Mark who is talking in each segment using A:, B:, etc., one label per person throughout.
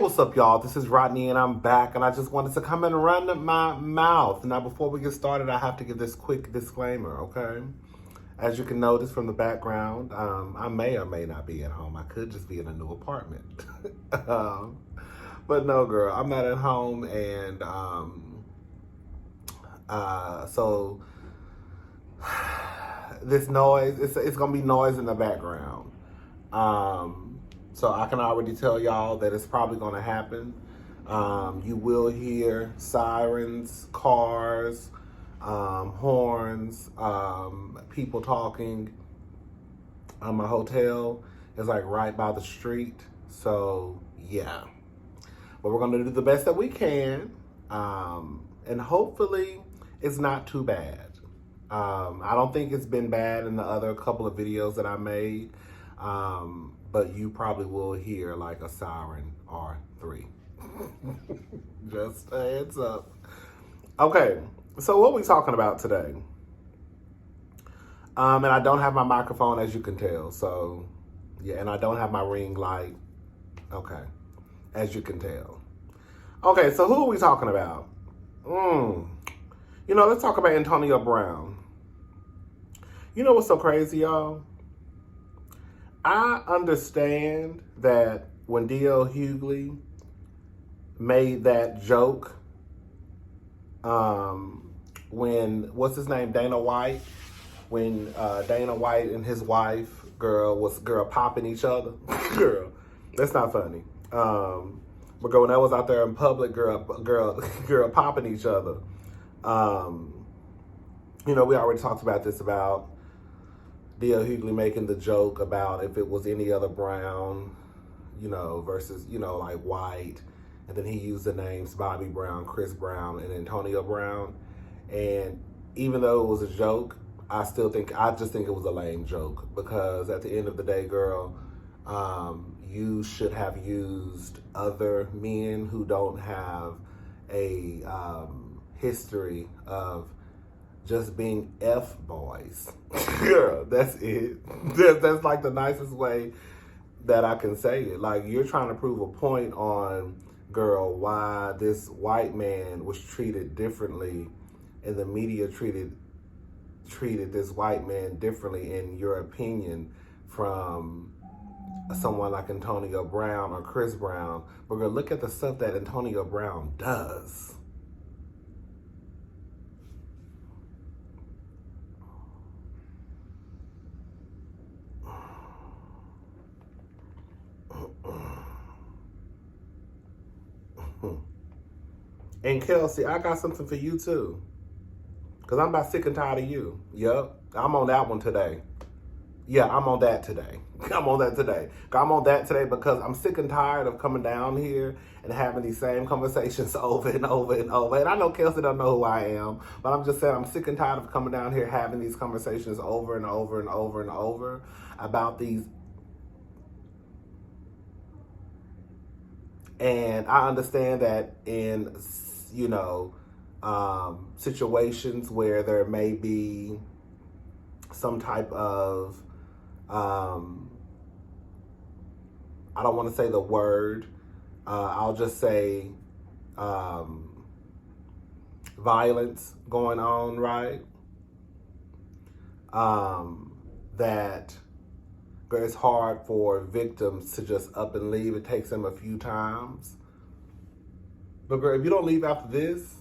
A: What's up, y'all? This is Rodney, and I'm back, and I just wanted to come and run my mouth. Now, before we get started, I have to give this quick disclaimer, okay? As you can notice from the background, I may or may not be at home. I could just be in a new apartment. But no, girl, I'm not at home, and so this noise, it's going to be noise in the background. So I can already tell y'all that it's probably going to happen. You will hear sirens, cars, horns, people talking. My hotel is like right by the street. So yeah, but we're going to do the best that we can. And hopefully it's not too bad. I don't think it's been bad in the other couple of videos that I made. But you probably will hear like a siren or three. Just a heads up. Okay, so what are we talking about today? And I don't have my microphone, as you can tell. So, yeah, and I don't have my ring light. Okay, as you can tell. Okay, so who are we talking about? You know, let's talk about Antonio Brown. You know what's so crazy, y'all? I understand that when D.L. Hughley made that joke, when, what's his name, Dana White, when Dana White and his wife, girl, popping each other. Girl, that's not funny. But girl, when that was out there in public, girl popping each other. You know, we already talked about this, about D.L. Hughley making the joke about if it was any other Brown, you know, versus, you know, like White. And then he used the names Bobby Brown, Chris Brown, and Antonio Brown. And even though it was a joke, I just think it was a lame joke. Because at the end of the day, girl, you should have used other men who don't have a history of just being F-boys. Girl, that's it. That's like the nicest way that I can say it. Like, you're trying to prove a point on, girl, why this white man was treated differently, and the media treated this white man differently, in your opinion, from someone like Antonio Brown or Chris Brown. But girl, look at the stuff that Antonio Brown does. And Chelsie, I got something for you too. Because I'm about sick and tired of you. Yup. I'm on that one today. Yeah, I'm on that today. I'm on that today because I'm sick and tired of coming down here and having these same conversations over and over and over. And I know Chelsie don't know who I am, but I'm just saying I'm sick and tired of coming down here having these conversations over and over and over and over about these. And I understand that in, you know, situations where there may be some type of, I don't want to say the word, I'll just say violence going on, right? That it's hard for victims to just up and leave. It takes them a few times. But girl, if you don't leave after this,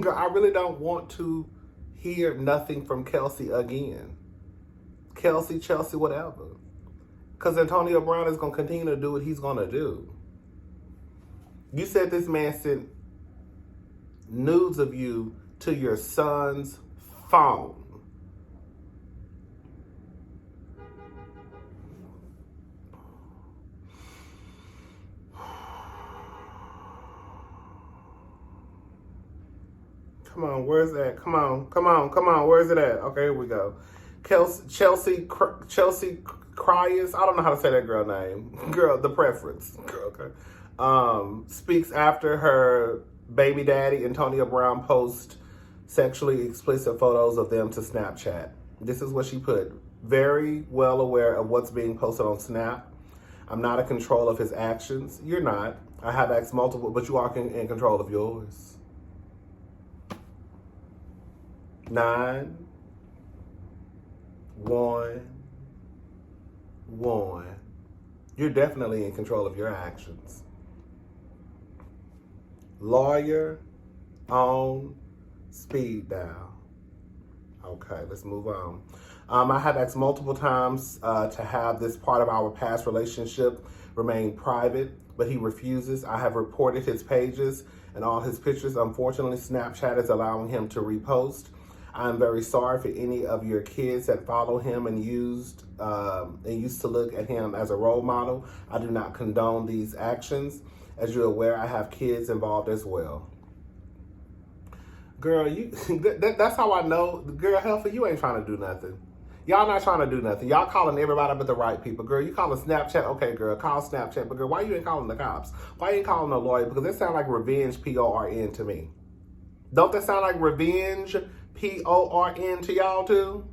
A: girl, I really don't want to hear nothing from Chelsie again. Chelsie, whatever. Because Antonio Brown is going to continue to do what he's going to do. You said this man sent nudes of you to your son's phone. Come on, where's that? Come on, where's it at? Okay, here we go. Chelsie Kyriss, I don't know how to say that girl name. Girl, the preference. Girl, okay. Speaks after her baby daddy, Antonio Brown, post sexually explicit photos of them to Snapchat. This is what she put. Very well aware of what's being posted on Snap. I'm not in control of his actions. You're not. I have asked multiple, but you are in control of yours. 9, 1, 1. You're definitely in control of your actions. Lawyer on speed dial. Okay, let's move on. I have asked multiple times to have this part of our past relationship remain private, but he refuses. I have reported his pages and all his pictures. Unfortunately, Snapchat is allowing him to repost. I'm very sorry for any of your kids that follow him and used to look at him as a role model. I do not condone these actions. As you're aware, I have kids involved as well. Girl, that's how I know. Girl, Healthy, you ain't trying to do nothing. Y'all not trying to do nothing. Y'all calling everybody but the right people. Girl, you calling Snapchat? Okay, girl, call Snapchat. But girl, why you ain't calling the cops? Why you ain't calling the lawyer? Because that sound like revenge, P-O-R-N to me. Don't that sound like revenge, P-O-R-N to y'all too?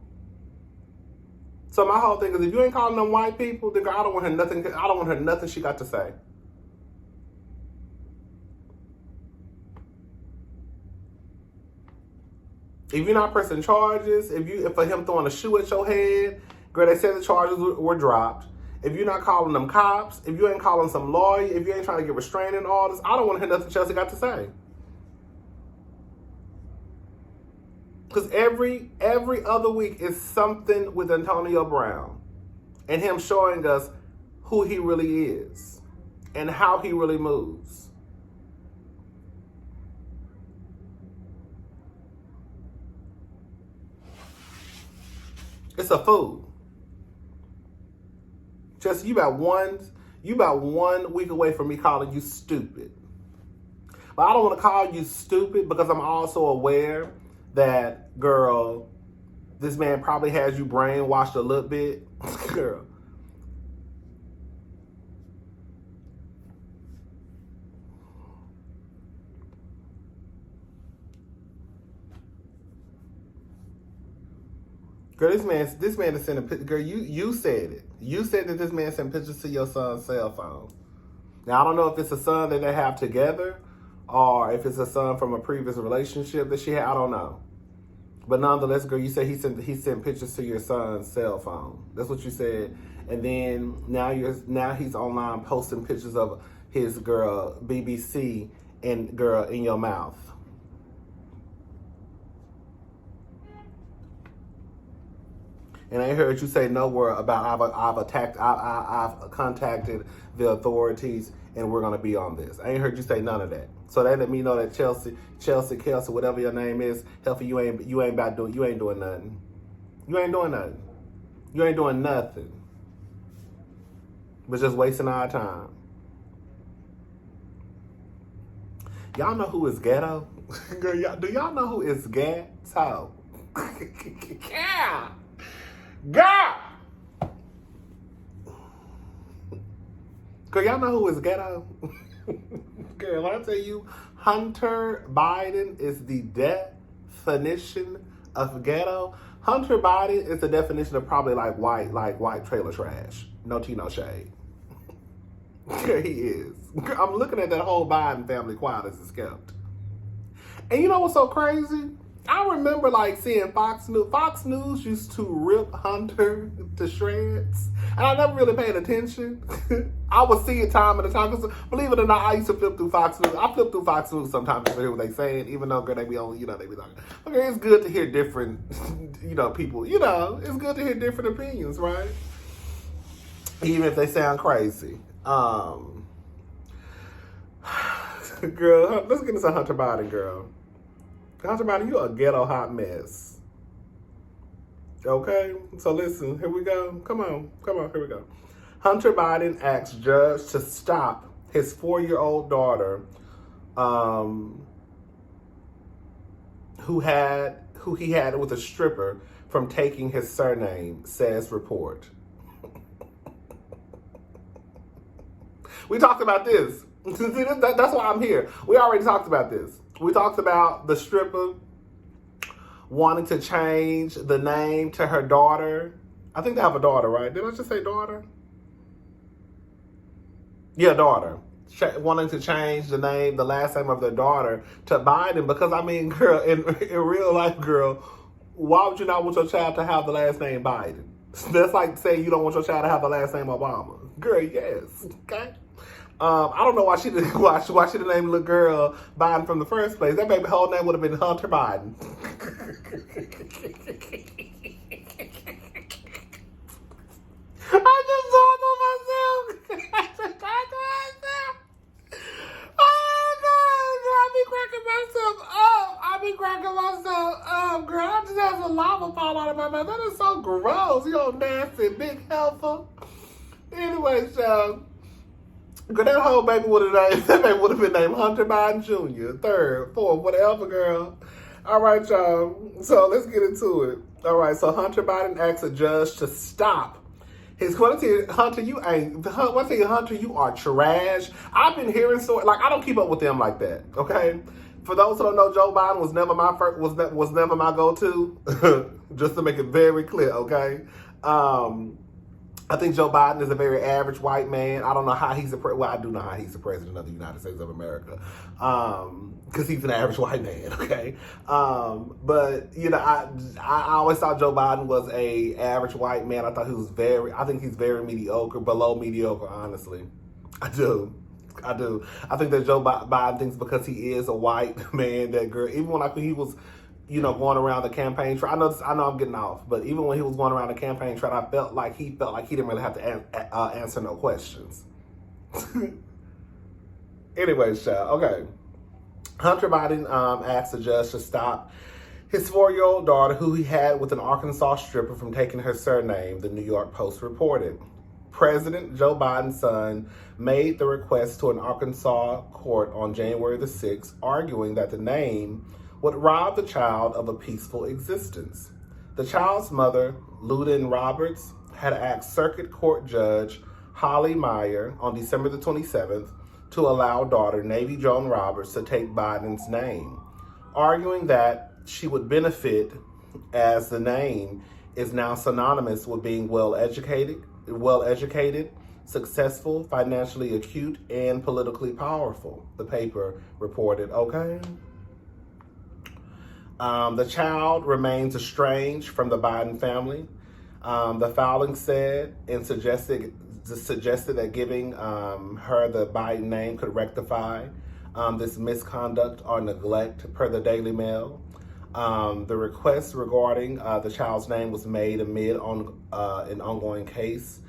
A: So my whole thing is, if you ain't calling them white people, then girl, I don't want her nothing. I don't want her nothing she got to say. If you're not pressing charges, if for him throwing a shoe at your head, girl, they said the charges were dropped. If you're not calling them cops, if you ain't calling some lawyer, if you ain't trying to get restraining orders, I don't want to hear nothing Chelsie got to say. Because every other week is something with Antonio Brown and him showing us who he really is and how he really moves. It's a fool. Just you about one week away from me calling you stupid. But I don't want to call you stupid because I'm also aware that, girl, this man probably has you brainwashed a little bit. Girl. Girl, this man is sending pictures. Girl, you said it. You said that this man sent pictures to your son's cell phone. Now, I don't know if it's a son that they have together or if it's a son from a previous relationship that she had. I don't know. But nonetheless, girl, you said he sent pictures to your son's cell phone. That's what you said. And then now he's online posting pictures of his girl BBC and girl in your mouth. And I heard you say no word about I've contacted the authorities and we're gonna be on this. I ain't heard you say none of that. So that let me know that Chelsie, whatever your name is, Healthy, you ain't doing nothing. You ain't doing nothing. You ain't doing nothing. But just wasting our time. Y'all know who is ghetto? Girl, do y'all know who is ghetto? Yeah. God! Girl, y'all know who is ghetto? Girl, I tell you, Hunter Biden is the definition of ghetto. Hunter Biden is the definition of probably like white trailer trash. No tea, no shade. Girl, he is. Girl, I'm looking at that whole Biden family quiet as it's kept. And you know what's so crazy? I remember like seeing Fox News. Fox News used to rip Hunter to shreds. And I never really paid attention. I would see it time at a time. Because believe it or not, I used to flip through Fox News. I flip through Fox News sometimes to hear what they saying, even though, girl, they be on, they be like, okay, it's good to hear different, people. It's good to hear different opinions, right? Even if they sound crazy. Girl, let's get into Hunter Biden, girl. Hunter Biden, you a ghetto hot mess. Okay? So listen, here we go. Come on, here we go. Hunter Biden asks judge to stop his 4-year-old daughter, who he had with a stripper, from taking his surname, says report. We talked about this. That's why I'm here. We already talked about this. We talked about the stripper wanting to change the name to her daughter. I think they have a daughter, right? Did I just say daughter? Yeah, daughter. Wanting to change the name, the last name of their daughter to Biden because, I mean, girl, in real life, girl, why would you not want your child to have the last name Biden? That's like saying you don't want your child to have the last name Obama. Girl, yes. Okay. I don't know why she didn't name the little girl Biden from the first place. That baby whole name would have been Hunter Biden. I just thought to myself. I just thought to myself. Oh no, I be cracking myself up, girl. I just have some lava fall out of my mouth. That is so gross. You old nasty big helper. Anyway, so that whole baby would have been named Hunter Biden Jr., third, fourth, whatever, girl. All right, y'all. So let's get into it. All right, so Hunter Biden asks a judge to stop his Hunter, you are trash. I've been hearing stories, like, I don't keep up with them like that, okay? For those who don't know, Joe Biden was never my go-to, just to make it very clear, okay? I think Joe Biden is a very average white man. I don't know how he's I do know how he's the president of the United States of America, because he's an average white man, okay? But, you know, I always thought Joe Biden was a average white man. I think he's very mediocre, below mediocre, honestly. I do. I think that Joe Biden thinks because he is a white man, that girl, even when he was, you know, going around the campaign trail. I know I'm getting off, but even when he was going around the campaign trail, I felt like he didn't really have to answer no questions. Anyways, child, okay. Hunter Biden asked the judge to stop his 4-year-old daughter, who he had with an Arkansas stripper, from taking her surname, the New York Post reported. President Joe Biden's son made the request to an Arkansas court on January the 6th, arguing that the name would rob the child of a peaceful existence. The child's mother, Luden Roberts, had asked Circuit Court Judge Holly Meyer on December the 27th to allow daughter Navy Joan Roberts to take Biden's name, arguing that she would benefit as the name is now synonymous with being well-educated, successful, financially acute, and politically powerful, the paper reported, okay? The child remains estranged from the Biden family. The filing said and suggested that giving her the Biden name could rectify this misconduct or neglect, per the Daily Mail. The request regarding the child's name was made amid an ongoing case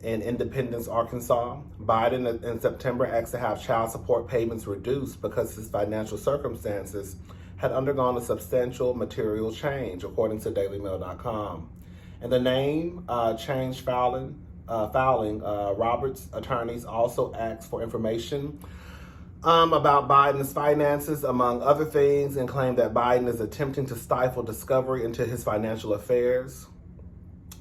A: in Independence, Arkansas. Biden in September asked to have child support payments reduced because his financial circumstances had undergone a substantial material change, according to dailymail.com. And the name change filing, Roberts' attorneys also asked for information about Biden's finances, among other things, and claimed that Biden is attempting to stifle discovery into his financial affairs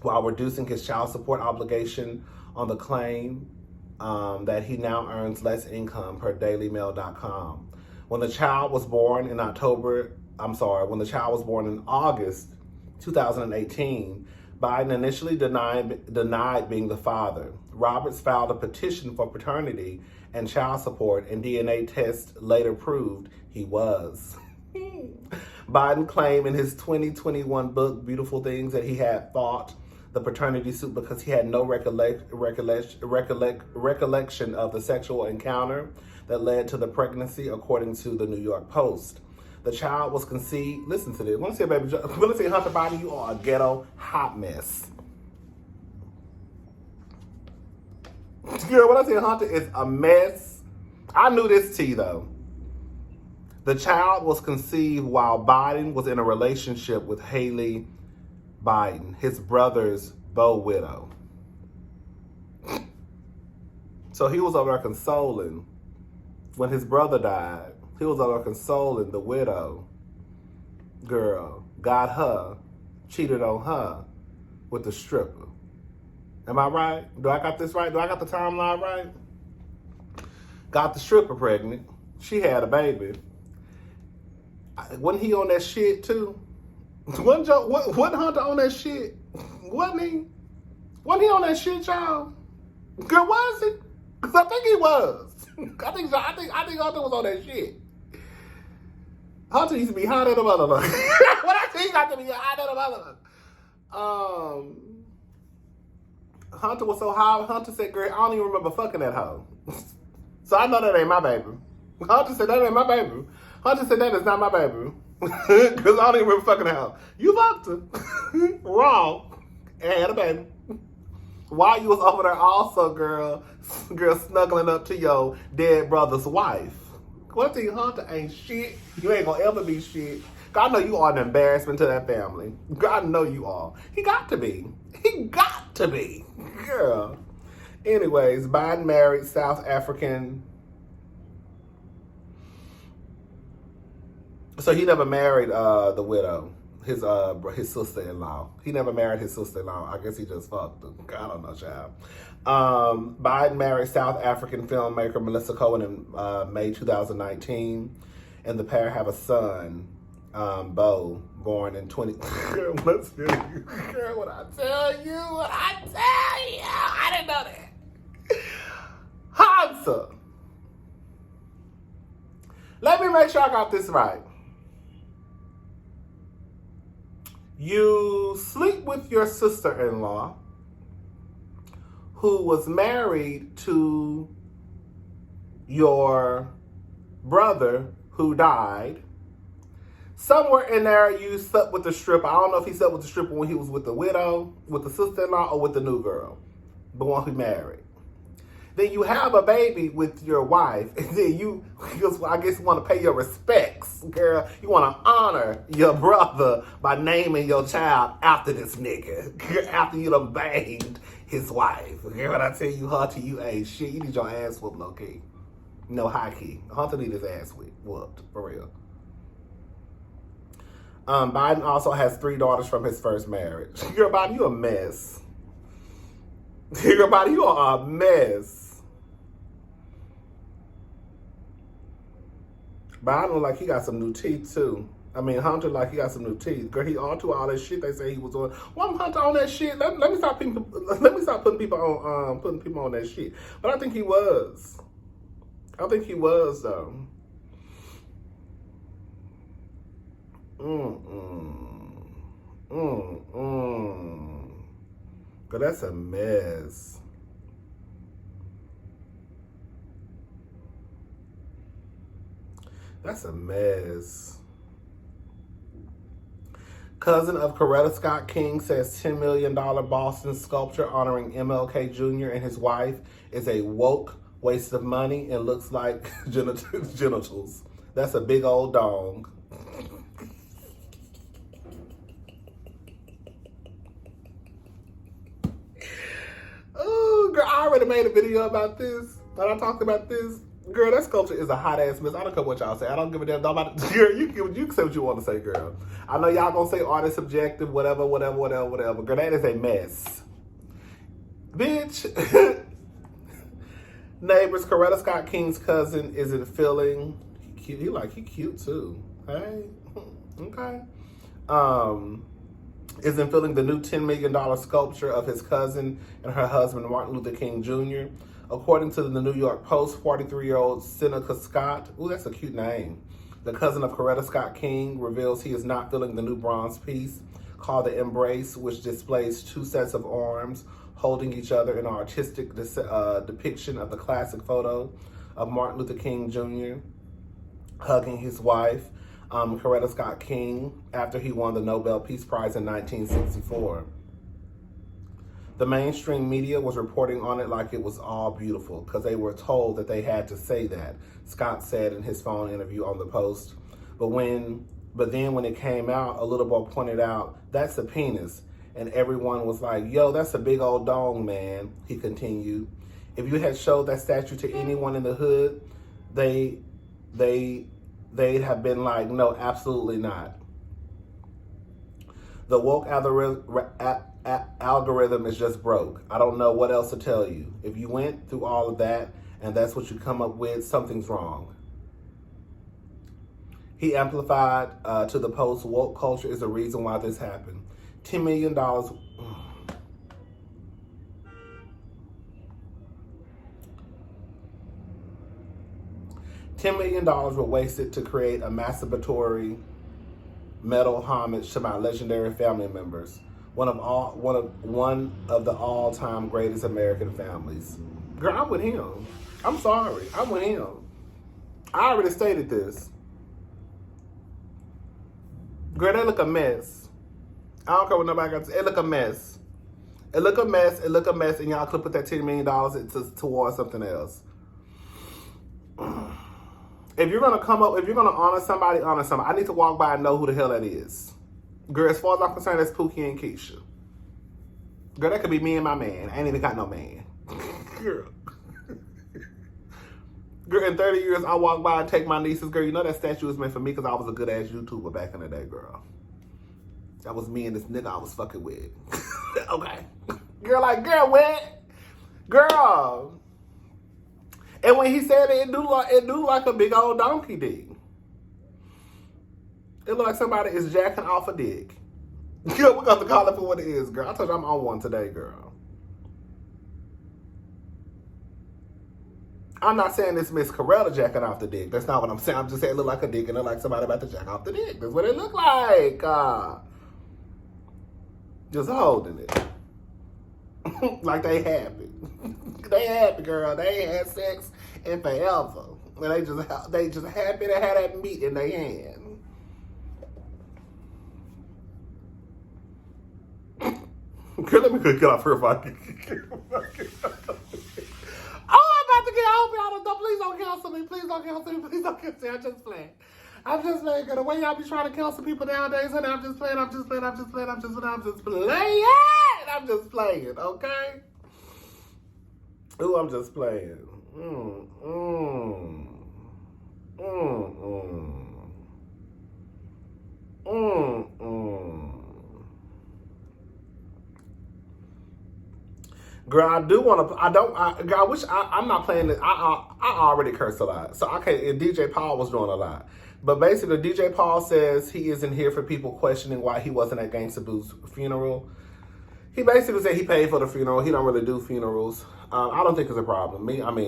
A: while reducing his child support obligation on the claim that he now earns less income, per dailymail.com. When the child was born in August 2018, Biden initially denied being the father. Roberts filed a petition for paternity and child support, and DNA tests later proved he was. Biden claimed in his 2021 book, Beautiful Things, that he had fought the paternity suit because he had no recollection of the sexual encounter that led to the pregnancy, according to the New York Post. The child was conceived. Listen to this. When I say Hunter Biden, you are a ghetto hot mess. Girl, when I say Hunter is a mess, I knew this tea though. The child was conceived while Biden was in a relationship with Haley Biden, his brother's beau widow. So he was over there consoling. When his brother died, he was over there consoling the widow. Girl, got her, cheated on her with the stripper. Am I right? Do I got this right? Do I got the timeline right? Got the stripper pregnant. She had a baby. Wasn't he on that shit too? Wasn't Hunter on that shit? Wasn't he? Wasn't he on that shit, y'all? Girl, was it? Cause I think he was. I think Hunter was on that shit. Hunter used to be hot at a motherfucker. When I think Hunter be hot at a motherfucker. Hunter was so high. Hunter said, "Girl, I don't even remember fucking that hoe." So I know that ain't my baby. Hunter said that ain't my baby. Hunter said that is not my baby. Because I don't even remember fucking that hoe. You fucked her. Wrong. And had a baby. While you was over there also, girl, snuggling up to your dead brother's wife. One thing, Hunter ain't shit. You ain't gonna ever be shit. I know you are an embarrassment to that family. I know you are. He got to be. He got to be. Girl. Anyways, Biden married South African. So he never married the widow, his sister-in-law. He never married his sister-in-law. I guess he just fucked her. I don't know, child. Biden married South African filmmaker Melissa Cohen in May 2019, and the pair have a son, Bo, born in 20. Girl, let's do you. Girl, what I tell you, I didn't know that. Hansa. Let me make sure I got this right. You sleep with your sister-in-law who was married to your brother who died. Somewhere in there you slept with the stripper. I don't know if he slept with the stripper when he was with the widow, with the sister-in-law, or with the new girl, the one who married. Then you have a baby with your wife, and then you I guess you want to pay your respects, girl. You want to honor your brother by naming your child after this nigga, after you done banged his wife. Girl, when I tell you, Hunter, you ain't shit. You need your ass whooped, low key. No, high key. Hunter need his ass whooped, for real. Biden also has 3 daughters from his first marriage. Girl, Biden, you a mess. Girl, Biden, you are a mess. Biden look like he got some new teeth too. I mean, Hunter like he got some new teeth. Girl, he on to all that shit they say he was on. Well, Hunter on that shit. Let me stop putting people on that shit. But I think he was. I think he was though. Girl, that's a mess. That's a mess. Cousin of Coretta Scott King says $10 million Boston sculpture honoring MLK Jr. and his wife is a woke waste of money and looks like genitals. That's a big old dong. Oh, girl, I already made a video about this. When I talked about this, girl, that sculpture is a hot ass mess. I don't care what y'all say. I don't give a damn. Girl, you can say what you want to say, girl. I know y'all gonna say art is subjective, whatever. Girl, that is a mess. Bitch. Neighbors, Coretta Scott King's cousin is in filling. He cute too. Hey, okay. Is in filling the new $10 million sculpture of his cousin and her husband, Martin Luther King Jr. According to the New York Post, 43-year-old Seneca Scott, ooh, that's a cute name, the cousin of Coretta Scott King, reveals he is not filling the new bronze piece called The Embrace, which displays 2 sets of arms holding each other in an artistic depiction of the classic photo of Martin Luther King Jr. hugging his wife, Coretta Scott King, after he won the Nobel Peace Prize in 1964. The mainstream media was reporting on it like it was all beautiful because they were told that they had to say that, Scott said in his phone interview on the Post. But then when it came out, a little boy pointed out, "That's a penis." And everyone was like, "Yo, that's a big old dong, man," he continued. If you had showed that statue to anyone in the hood, they'd have been like, "No, absolutely not." The woke algorithm is just broke. I don't know what else to tell you. If you went through all of that and that's what you come up with, something's wrong. He amplified to the Post, woke culture is the reason why this happened. $10 million. $10 million were wasted to create a masturbatory metal homage to my legendary family members, one of the all-time greatest American families. Girl, I'm with him. I'm sorry, I'm with him. I already stated this. Girl, they look a mess. I don't care what nobody got to say. It look a mess. It look a mess. It look a mess, and y'all could put that $10 million towards something else. If you're gonna honor somebody, honor somebody. I need to walk by and know who the hell that is. Girl, as far as I'm concerned, that's Pookie and Keisha. Girl, that could be me and my man. I ain't even got no man. Girl. Girl, in 30 years, I walk by and take my nieces. Girl, you know that statue was meant for me because I was a good-ass YouTuber back in the day, girl. That was me and this nigga I was fucking with. Okay. Girl, like, girl, what? Girl. And when he said it, it do like a big old donkey dick. It look like somebody is jacking off a dick. Girl, we're going to call it for what it is, girl. I told you I'm on one today, girl. I'm not saying it's Miss Corella jacking off the dick. That's not what I'm saying. I'm just saying it look like a dick and it look like somebody about to jack off the dick. That's what it look like. Just holding it. Like they happy. They happy, girl. They ain't had sex in forever. And they just happy to have that meat in their hand. Girl, let me get off her fucking. Oh, I'm about to get out. Y'all please don't cancel me. Please don't cancel me. Please don't cancel me. I'm just playing. I'm just playing. The way y'all be trying to cancel people nowadays, honey, I'm just playing. I'm just playing, okay? Ooh, I'm just playing. Girl, I'm not playing this. I already cursed a lot. So, okay, DJ Paul was doing a lot. But basically, DJ Paul says he isn't here for people questioning why he wasn't at Gangsta Boo's funeral. He basically said he paid for the funeral. He don't really do funerals. I don't think it's a problem.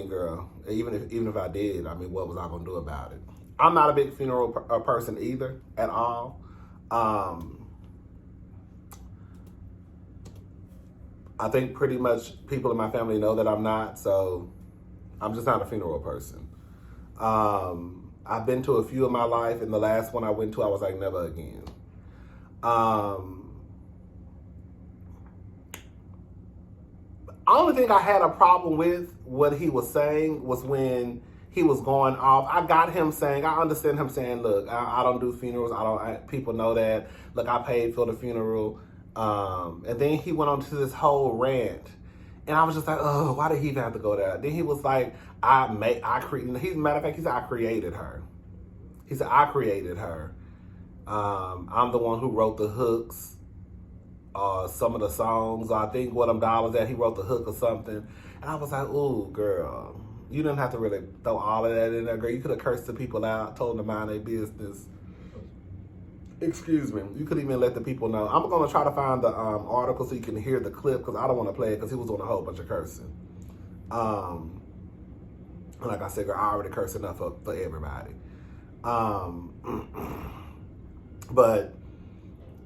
A: Girl, even if I did, what was I going to do about it? I'm not a big funeral person either, at all. I think pretty much people in my family know that I'm not, so I'm just not a funeral person. I've been to a few in my life, and the last one I went to, I was like, never again. Only thing I had a problem with what he was saying was when he was going off. I understand him saying, look, I don't do funerals. People know that. Look, I paid for the funeral. And then he went on to this whole rant. And I was just like, oh, why did he even have to go there? Then he was like, matter of fact, he said, I created her. He said, I created her. I'm the one who wrote the hooks. Some of the songs, I think What Them Dollars At, he wrote the hook or something. And I was like, ooh, girl, you didn't have to really throw all of that in there, girl. You could have cursed the people out, told them to mind their business. Excuse me. You could even let the people know. I'm going to try to find the article so you can hear the clip because I don't want to play it because he was doing a whole bunch of cursing. Like I said, girl, I already cursed enough for everybody. But,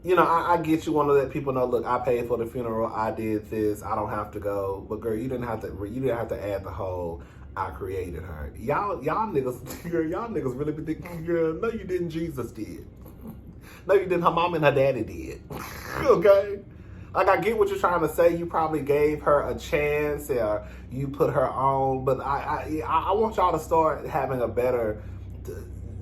A: you know, I get you want to let people know, look, I paid for the funeral. I did this. I don't have to go. But, girl, you didn't have to add the whole I created her. Y'all niggas, girl, y'all niggas really be thinking, girl, no, you didn't. Jesus did. No, you didn't. Her mom and her daddy did. Okay? Like, I get what you're trying to say. You probably gave her a chance or you put her on. But I want y'all to start having a better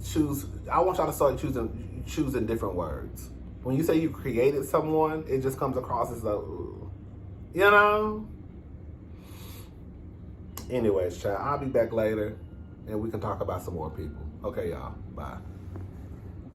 A: choose. I want y'all to start choosing different words. When you say you created someone, it just comes across as like, ooh. You know? Anyways, child, I'll be back later and we can talk about some more people. Okay, y'all. Bye.